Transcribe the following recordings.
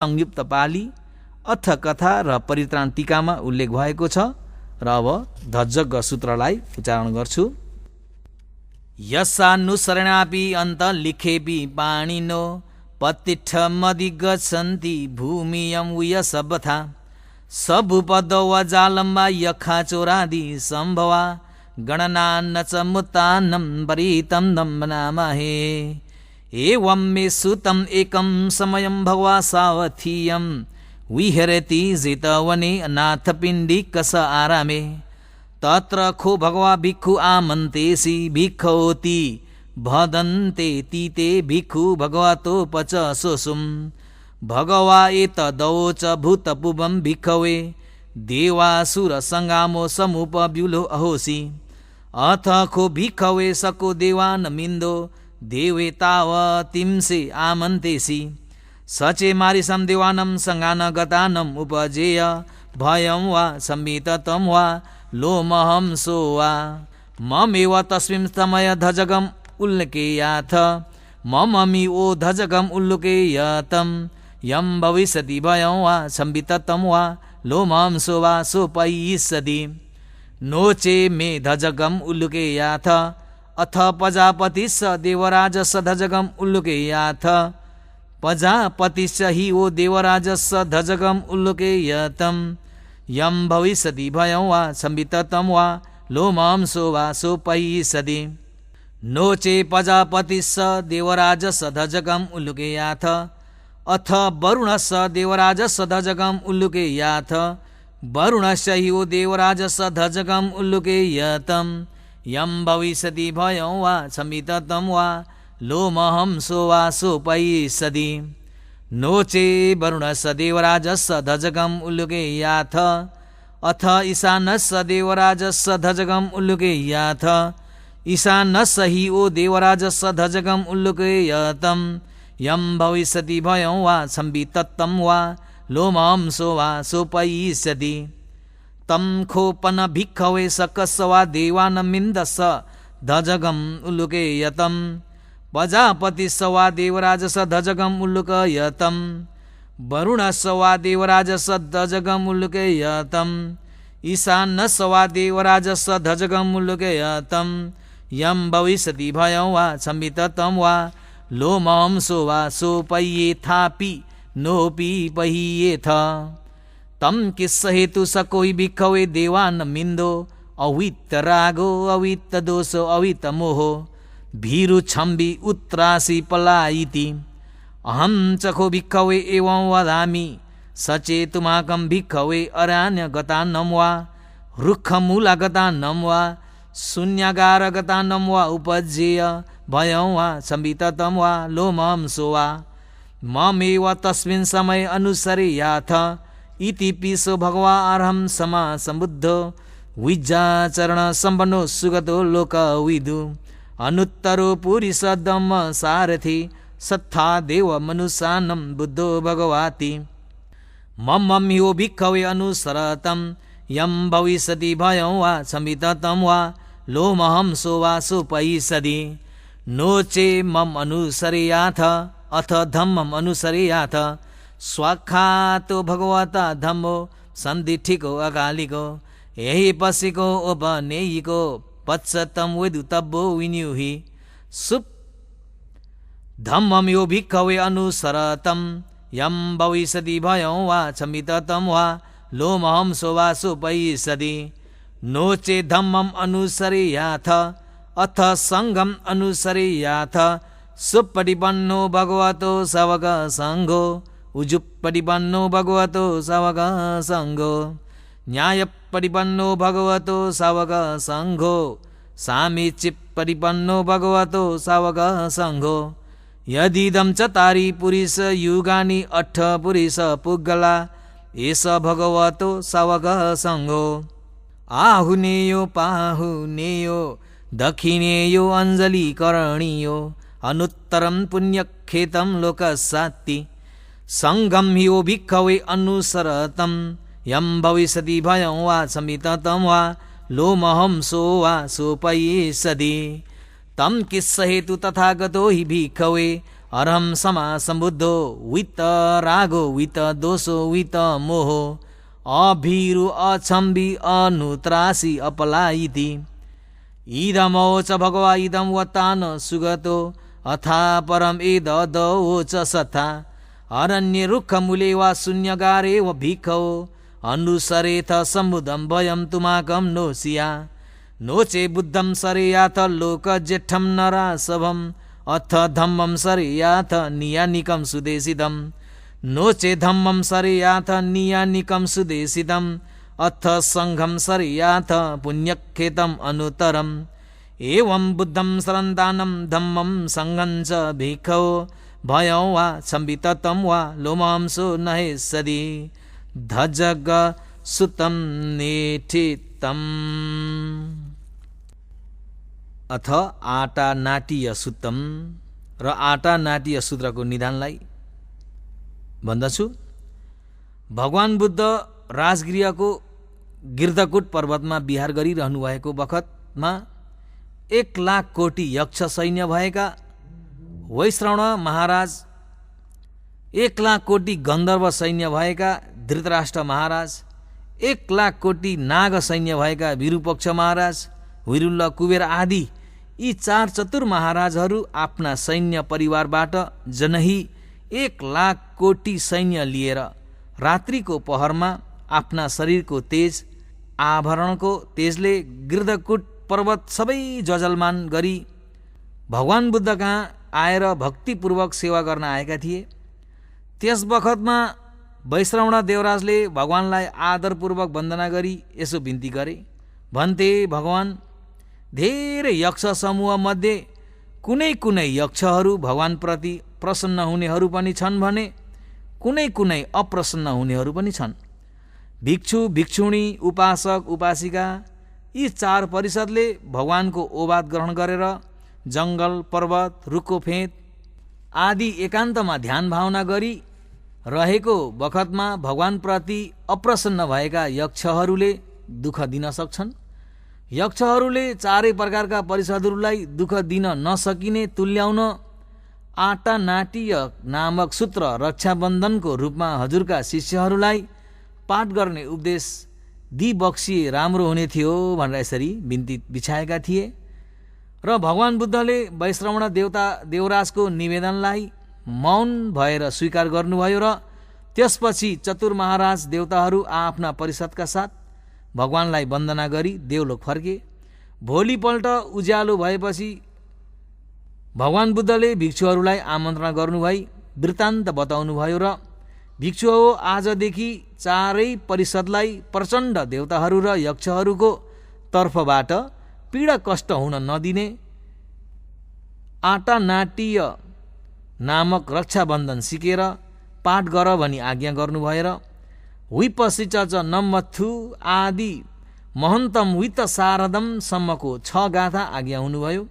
संयुक्त पाली अथ कथा र परित्राण टीकामा उल्लेख भएको छ र अब धज्जग सूत्रलाई उच्चारण गर्छु। यस्सानुसरणापि अन्त लिखेपि पाणिनो पतिष्ठमधिगच्छन्ति भूमियं उयसबथा सबुपदवजालम्बा यखाचोरादि सम्भवा गणनान्न च मुत्तानं परितं दम्बनामहे। एवं मे सुतम् एकं समयं भगवा सावथियं विहरति जितवने अनाथपिण्डिकस आरामे तत्र खो भगवा भिक्षु आमन्तेसि भिक्षौति भदन्ते तीते भिक्षु भगवतोपच सोसुम् भगवा एतदौच भूतपुबं भिक्षवे देवासुर संगामो समुपव्युलो अहोसि अथ खो भिक्षवे सको देवान मिन्दो देवे तावतिंसे आमन्तेसि सचे मारिसं देवानं संगान गतानम् उपजेय भयं वा संविततं वा लोमहंसो वा ममेव तस्मिन् समय धजगम् उल्लेखेयाथ मममि ओ धजगम् उल्लेखेयतं यं भविष्यति भयं वा संविततं वा लोमहंसो वा सोपयिष्यति नो चे मे धजगम् उल्लेखेयाथ अथ प्रजापतिश्च देवराजस्य धजगम् उल्लेखेयाथ प्रजापतिश्च हि वो देवराजस्य धजगम् उल्लेखेयतं यं भविष्यति भयं वा संविततं वा लोमहंसो वा सोपयिष्यति नो चे प्रजापतिश्च देवराजस्य धजगम् उल्लेखेयाथ अथ वरुणस्य देवराजस्य धजगम् उल्लेखेयाथ वरुणस्य हि वो देवराजस्य धजगम् उल्लेखेयतं यं भविष्यति भयं वा संविततं वा लोमहंसो वा सोपयिष्यति नो चे वरुणस्य देवराजस्य धजगम् उल्लेखेयाथ अथ ईशानस्य देवराजस्य धजगम् उल्लेखेयाथ ईशानस्य हि वो देवराजस्य धजगम् उल्लेखेयतं यं भविष्यति भयं वा संविततं वा लोमहंसो वा सोपयिष्यति तं खोपन भिक्षवे सकस्य वा देवानमिन्दस्य धजगम् उल्लेखेयतं प्रजापतिस्य वा देवराजस्य धजगम् उल्लेखेयतं वरुणस्य वा देवराजस्य धजगम् उल्लेखेयतं ईशानस्य वा देवराजस्य धजगम् उल्लेखेयतं यं भविष्यति भयं वा संविततं वा लोमहंसो वा सोपयेथापि नोपि पह्येथ तम किस्स हेतु स कोई भिक्षवे देवान मिन्दो अवित रागो अवित दोषो अवित मोहो भीरु छम्बि उत्त्रासि पलायिति अहं चखो भिक्षवे एवं वदामि सचेतुमाकं भिक्षवे अरण्यगतानं वा रुक्षमूलगतानं वा शून्यागारगतानं वा उपजेय भयं वा संविततं वा लोमहंसो वा ममेव तस्मिन् समय अनुसरेयाथ इति पिसो भगवा अर्हं समा समुद्धो विज्जाचरण सम्पन्नो सुगतो लोकविदु अनुत्तरो पुरीषदम सारथि सत्था देव मनुष्यानं बुद्धो भगवाति मम ह्यो भिक्षवे अनुसरतं यं भविष्यति भयं वा संविततं वा लोमहंसो वा सोपयिष्यति नो चे मम अनुसरेयाथ अथ धम्मम् अनुसरेयाथ स्वाख्यातो भगवता धम्मो संदिठिको अकालिको यही पसिको उपनेयिको पच्चतं वेदुतब्बो विन्युहि सुप धम्मं यो भिक्षवे अनुसरतं यं भविष्यति भयं वा संविततं वा लोमहंसो वा सोपयिष्यति नो चे धम्मम् अनुसरेयाथ अथ संघम् अनुसरेयाथ सुपटिपन्नो भगवतो सवक संघो उजुपटिपन्नो भगवतो सवक संघो न्यायपटिपन्नो भगवतो सवक संघो सामीचिपटिपन्नो भगवतो सवक संघो यदिदं चतारि पुरुष युगानि अठ पुरुष पुग्गला एष भगवतो सवक संघो आहुनेयो पाहुनेयो दक्षिणेयो अंजलि करणीयो अनुत्तरं पुण्यक्षेत्रं लोकसात्ति संगम ह्यो भिक्षवे अनुसरतं यं भविष्यति भयं वा संविततं वा लोमहंसो वा सोपयिष्यति तं किस्स हेतु तथागतो हि भिक्षवे अरहं समा सम्बुद्धो वित्त रागो वित्त दोषो वित्त मोहो अभीरु अछम्बी अनुत्रासी अपलाइति इदमो च भगवा इदम वत्तान सुगतो अथा परम एददो च सथा अरण्य रुखमूले वा शून्यगारे व भिखो अनुसरेथ सम्बुद्धं भयं तुमाकं नोसिया नोचे बुद्धं सरेयाथ लोक जेठं नरासभं अथ धम्मं सरेयाथ नियानिकं सुदेशितं नोचे धम्मं सरेयाथ नियानिकं सुदेशितं अथ संघं सरेयाथ पुण्यक्षेत्रम् अनुतरम् एवं बुद्धं शरन्दानं धम्मं संघं च भिक्खौ भयं वा संविततं वा लोमांसो नहे सदी धजग सुतं नेठितम्। अथ आटा नाट्य सुत्तम र आटा नाट्य सूत्रको निधानलाई भन्दछु। भगवान बुद्ध राजगृहको गिर्धकुट पर्वतमा विहार गरिरहनु भएको बखतमा 1,00,000 कोटी यक्ष सैन्य भएका वैश्रवण महाराज, 1,00,000 कोटी गन्धर्व सैन्य भएका धृतराष्ट्र महाराज, 1,00,000 कोटी नाग सैन्य भएका विरूपक्ष महाराज, विरुल्ल कुबेर आदि यी 4 चतुर महाराजहरू आफ्ना सैन्य परिवारबाट जनही 1,00,000 कोटी सैन्य लिएर रात्रिको पहरमा आफ्ना शरीरको तेज आभरणको तेजले गिर्धकुट पर्वत सबै जजलमान गरी भगवान बुद्ध कहाँ आएर भक्तिपूर्वक सेवा गर्न आएका थिए। त्यस बखतमा वैश्रवण देवराजले भगवानलाई आदरपूर्वक वन्दना गरी यसो बिन्ती गरे, भन्थे, भगवान, धेरै यक्ष समूह मध्ये कुनै कुनै यक्षहरू भगवानप्रति प्रसन्न हुनेहरू पनि छन् भने कुनै कुनै अप्रसन्न हुनेहरू पनि छन्। भिक्षु भिक्षुणी उपासक उपासिका यी 4 परिषदले भगवानको ओवाद ग्रहण गरेर जङ्गल पर्वत रुखको फेद आदि एकान्तमा ध्यान भावना गरी रहेको बखतमा भगवानप्रति अप्रसन्न भएका यक्षहरूले दुःख दिन सक्छन्। यक्षहरूले 4 प्रकारका परिषदहरूलाई दुःख दिन नसकिने तुल्याउन आटा नाट्य नामक सूत्र रक्षाबन्धनको रूपमा हजुरका शिष्यहरूलाई पाठ गर्ने उपदेश दिबक्सिए राम्रो हुने थियो भनेर यसरी बिन्ती बिछाएका थिए। र भगवान बुद्धले वैश्रवण देवराजको निवेदनलाई मौन भएर स्वीकार गर्नुभयो र त्यसपछि चतुर महाराज देवताहरू आफ्ना परिषदका साथ भगवानलाई वन्दना गरी देवलोक फर्के। भोलिपल्ट उज्यालो भएपछि भगवान बुद्धले भिक्षुहरूलाई आमन्त्रण गर्नुभई वृत्तान्त बताउनुभयो र भिक्षु हो, आजदेखि 4 परिषदलाई प्रचण्ड देवताहरू र यक्षहरूको तर्फबाट पीडा कष्ट हुन नदिने आटा नाट्य नामक रक्षाबन्धन सिकेर पाठ गर भनी आज्ञा गर्नुभएर विपसिच च नम्मथु आदि महन्तम वित्त शारदम सम्मको 6 गाथा आज्ञा हुनुभयो।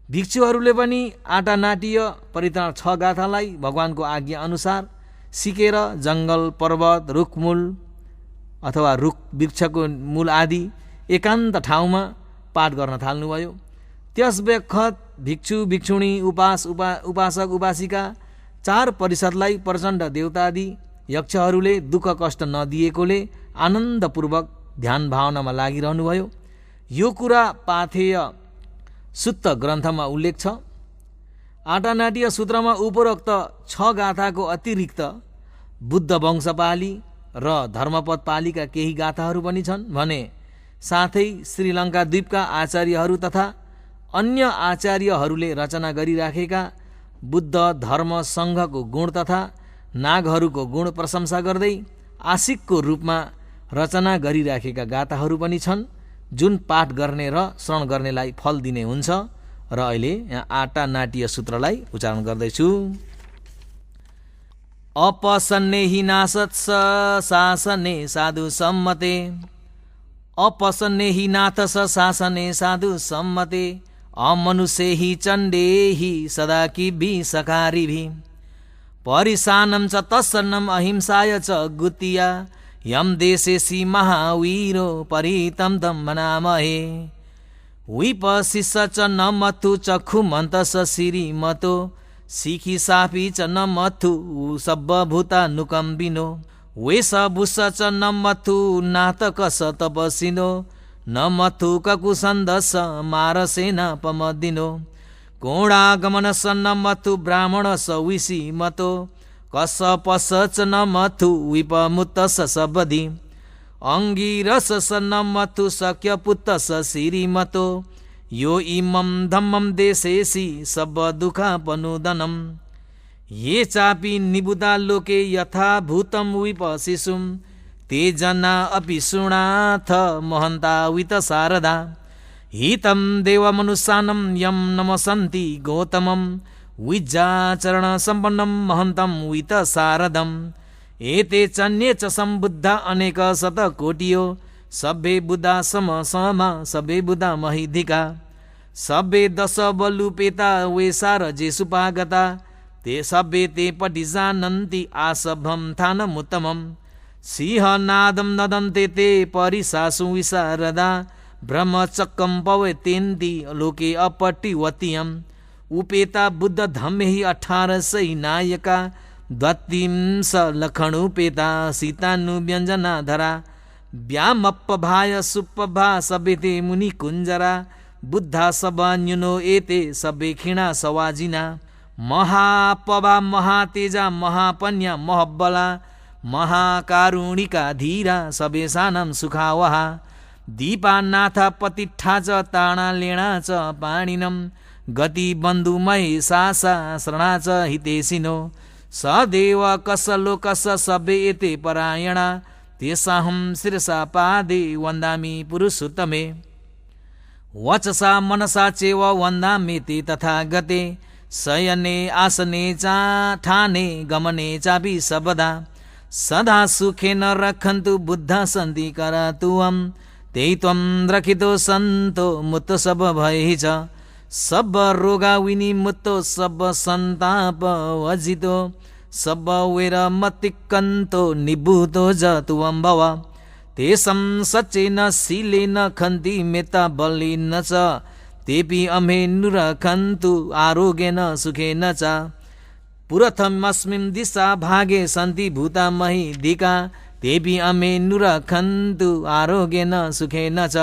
भिक्षुहरूले पनि आटा नाट्य परित्राण 6 गाथालाई भगवानको आज्ञा अनुसार सिकेर जङ्गल पर्वत रुखमूल अथवा रुख वृक्षको मूल आदि एकान्त ठाउँमा पाठ गर्न थाल्नुभयो। त्यस बखत भिक्षु भिक्षुणी उपासक उपासिका 4 परिषदलाई प्रचण्ड देवतादि यक्षहरूले दुःख कष्ट नदिएकोले आनन्दपूर्वक ध्यान भावनामा लागिरहनुभयो। यो कुरा पाथेय सुत्त ग्रन्थमा उल्लेख छ। आटा नाट्य सूत्रमा उपरोक्त 6 गाथाको अतिरिक्त बुद्ध वंशपाली र धर्मपद पालीका केही गाथाहरू पनि छन् भने साथै श्रीलङ्का द्वीपका आचार्यहरू तथा अन्य आचार्यहरूले रचना गरिराखेका बुद्ध धर्म सङ्घको गुण तथा नागहरूको गुण प्रशंसा गर्दै आशिकको रूपमा रचना गरिराखेका गाथाहरू पनि छन्, जुन पाठ गर्ने र श्रवण गर्नेलाई फल दिने हुन्छ। र अहिले यहाँ आटा नाट्य सूत्रलाई उच्चारण गर्दैछु। अपसन्ने हि नासत्स शासने साधु सम्मते, अपसन्ने हि नाथस शासने साधु सम्मते, अमनुष्ये हि चण्डे हि सदा किभि सकारिभि, परिसानं च तत्सन्नं अहिंसाय च गुतिया, यम देशेसि महावीरो परितं तं मनामहे, विपशिष्य च न मथु चक्षुमन्तस श्रीमतो, सिखी साफी च न मथु सब्बभूता नुकम्बिनो वेशभूष च न मथु नातकस तपसिनो न मथु ककुसन्दस मारसेना पमदिनो कोणागमन स न मथु ब्राह्मण स विषि मतो कस पस च न मथु विपमुत स सबधि अंगिरस स न मथु सक्य पुत्त स श्रीमतो यो इमं धम्मं देशेसि सब दुःखापनुदनम् ये चापि निबुधा लोके यथा भूतं विपशिशुं ते जना अपि शृणाथ महन्ता वित शारदा हितं देवमनुसानं यं नमसन्ति गौतमं विज्जाचरण सम्पन्नं महन्तं वित शारदम् एते चन्ये च सम्बुद्धा अनेक शतकोटियो सभे बुधा समा सभे बुधा महिधिका सभे दश बलुपेता वेसार जेसुपागता ते सभे ते पटि जानन्ति आसभं थानमुत्तमम् सिंहनादं नदन्ते ते परिसासु विशारदा ब्रह्मचक्रं पवेतेन्ति लोके अपटिवतीयम् उपेता बुद्ध धम्मे हि 1800 नायका द्वात्रिंश लखणुपेता सीतानु व्यञ्जनाधरा व्यामप्पभाय सुप्पभा सभेते मुनिकुञ्जरा बुद्धा सबान्युनो एते सभे खिणा सवाजिना महापवा महातेजा महापन्या महब्बला महाकारुणिका धीरा सभेशानं सुखावहा दीपानाथ पतिष्ठा च ताणा लेणा च पाणिनं गति बन्धुमय सासा शरणा च हितेशिनो सदेव कसलो कस सभे एते परायणा तेषाहं शिरसा पादे वन्दामि पुरुषोत्तमे वचसा मनसा चैव वन्दामि ते तथा गते शयने आसने चाठाने गमने चापि सबदा सदा सुखेन रक्षन्तु बुद्धा सन्ति करातुवं ते त्वं रक्षितो सन्तो मुत्तो सब भयैः च सब रोगा विनिमुत्तो सब सन्ताप वजितो सब वैरमतिक्कन्तो निभूतो जतुवं भव तेषं सचेन शीलेन खन्ति मेता बलेन च तेपि अमे नुरखन्तु आरोग्येन सुखेन च पुरथमस्मिन् दिशा भागे सन्ति भूता महिधिका तेपि अमे नुरखन्तु आरोग्येन सुखेन च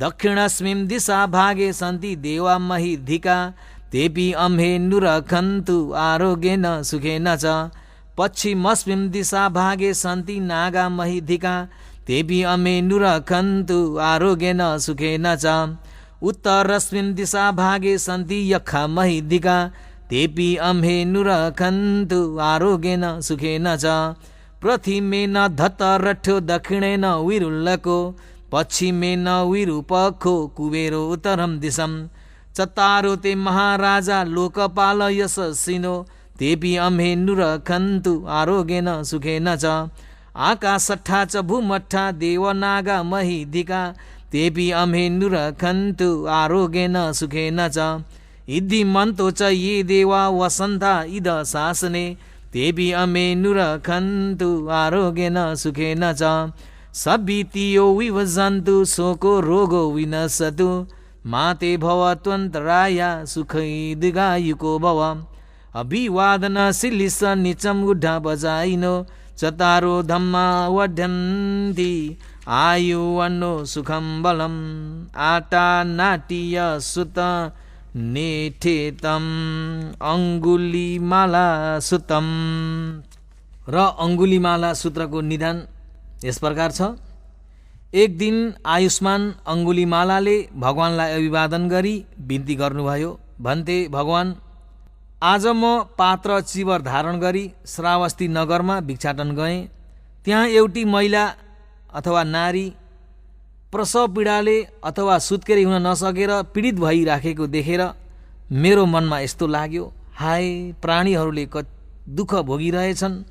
दक्षिणस्मिन् दिशा भागे सन्ति देवा महिधिका तेपि अम्हे नुरखन्तु आरोग्येन सुखेन च पश्चिमस्मिन् दिशा भागे सन्ति नागा महिधिका तेपि अम्हे नुरखन्तु आरोग्येन सुखेन च उत्तरस्मिन् दिशा भागे सन्ति यक्षा महिधिका तेपि अम्हे नुरखन्तु आरोग्येन सुखेन च प्रथिमेन धतरठ्यो दक्षिणेन विरुल्लको पश्चिमेन विरूपखो कुबेरो उत्तरं दिशं चत्वारो ते महाराजा लोकपाल यशस्विनो तेपि अम्हे नुरखन्तु आरोग्येन सुखेन च आकाशट्ठा च भूमट्ठा देवनागा महिधिका तेपि अम्हे नुरखन्तु आरोग्येन सुखेन च इद्धिमन्तो च ये देवा वसन्ता इद शासने तेपि अम्हे नुरखन्तु आरोग्येन सुखेन च सभीतियो विभजन्तु शोको रोगो विनशतु माते भवत्वन्तराय सुखैर्दीर्घायुको भव अभिवादन शिलिस निचं गुड्ढा बजाइनो चतारो धम्मा वढन्ति आयुवन्नो सुखं बलम् आटा नाट्य सुत नेठेतम् अङ्गुलीमाला सुतम् र अङ्गुलीमाला सूत्रको निदान यस प्रकार छ। एक दिन आयुष्मान अङ्गुलीमालाले भगवानलाई अभिवादन गरी बिन्ती गर्नुभयो। भन्थे, भगवान, आज म पात्र चिवर धारण गरी श्रावस्ती नगरमा भिक्षाटन गएँ। त्यहाँ एउटी महिला अथवा नारी प्रसव पीडाले अथवा सुत्केरी हुन नसकेर पीडित भइराखेको देखेर मेरो मनमा यस्तो लाग्यो, हाय प्राणीहरूले दुःख भोगिरहेछन्,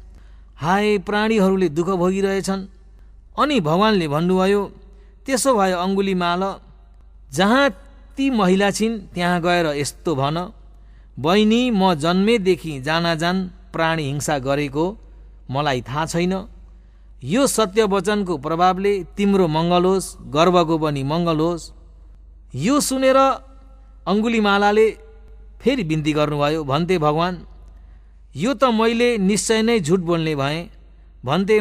हाय प्राणीहरूले दुःख भोगिरहेछन्। अनि भगवानले भन्नुभयो, त्यसो भए अङ्गुलीमाला, जहाँ ती महिला छिन् त्यहाँ गएर यस्तो भन, बहिनी, म जन्मेदेखि जानाजान प्राणी हिंसा गरेको मलाई थाहा छैन। यो सत्य वचनको प्रभावले तिम्रो मङ्गल होस्, गर्वको पनि मङ्गल होस्। यो सुनेर अङ्गुलीमालाले फेरि बिन्ती गर्नुभयो। भन्थे भगवान, यो त मैले निश्चय नै झुट बोल्ने भएँ। भन्थे